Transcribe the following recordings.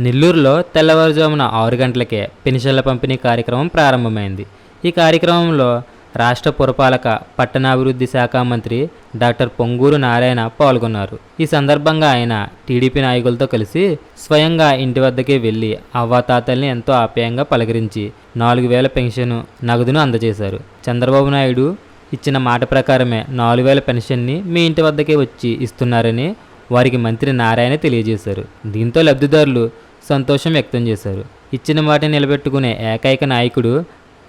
నెల్లూరులో తెల్లవారుజామున 6 గంటలకే పెన్షన్ల పంపిణీ కార్యక్రమం ప్రారంభమైంది. ఈ కార్యక్రమంలో రాష్ట్ర పురపాలక పట్టణాభివృద్ధి శాఖ మంత్రి డాక్టర్ పొంగూరు నారాయణ పాల్గొన్నారు. ఈ సందర్భంగా ఆయన టీడీపీ నాయకులతో కలిసి స్వయంగా ఇంటి వద్దకే వెళ్లి అవ్వాతాతల్ని ఎంతో ఆప్యాయంగా పలకరించి 4,000 పెన్షన్ నగదును అందజేశారు. చంద్రబాబు నాయుడు ఇచ్చిన మాట ప్రకారమే 4,000 పెన్షన్ని మీ ఇంటి వద్దకే వచ్చి ఇస్తున్నారని వారికి మంత్రి నారాయణ తెలియజేశారు. దీంతో లబ్ధిదారులు సంతోషం వ్యక్తం చేశారు. ఇచ్చిన మాట నిలబెట్టుకునే ఏకైక నాయకుడు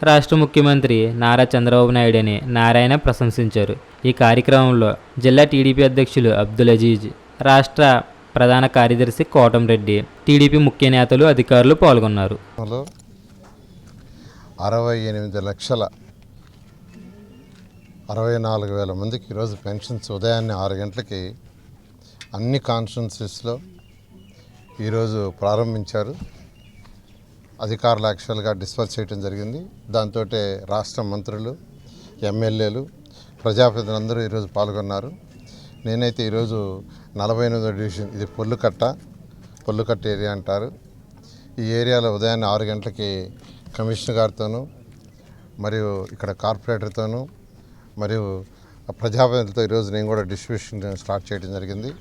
రాష్ట్ర ముఖ్యమంత్రి నారా చంద్రబాబు నాయుడు అని నారాయణ ప్రశంసించారు. ఈ కార్యక్రమంలో జిల్లా టీడీపీ అధ్యక్షులు అబ్దుల్ అజీజ్, రాష్ట్ర ప్రధాన కార్యదర్శి కోటంరెడ్డి, టీడీపీ ముఖ్య నేతలు, అధికారులు పాల్గొన్నారు. 68,64,000 మందికి ఈరోజు పెన్షన్స్ ఉదయాన్నే 6 గంటలకి అన్ని కాన్స్టిట్యున్సీస్లో ఈరోజు ప్రారంభించారు. అధికారులు యాక్చువల్గా డిస్పర్స్ చేయడం జరిగింది. దాంతో రాష్ట్ర మంత్రులు, ఎమ్మెల్యేలు, ప్రజాప్రతినిధులందరూ ఈరోజు పాల్గొన్నారు. నేనైతే ఈరోజు 48వ డివిజన్, ఇది పొల్లుకట్ట ఏరియా అంటారు. ఈ ఏరియాలో ఉదయాన్నే 6 గంటలకి కమిషనర్ గారితోనూ మరియు ఇక్కడ కార్పొరేటర్తోనూ మరియు ప్రజాప్రతినిధులతో ఈరోజు నేను కూడా డిస్ట్రిబ్యూషన్ స్టార్ట్ చేయడం జరిగింది.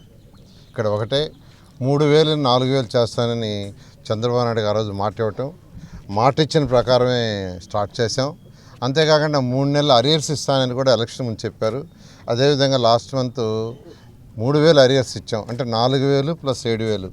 ఇక్కడ ఒకటే 3,000 4,000 చేస్తానని చంద్రబాబు నాయుడు గారు ఆ రోజు మాట ఇచ్చిన ప్రకారమే స్టార్ట్ చేసాం. అంతేకాకుండా 3 నెలలు అరియర్స్ ఇస్తానని కూడా ఎలక్షన్ ముందు చెప్పారు. అదేవిధంగా లాస్ట్ మంత్ 3,000 అరియర్స్ ఇచ్చాం. అంటే 4,000 + 7,000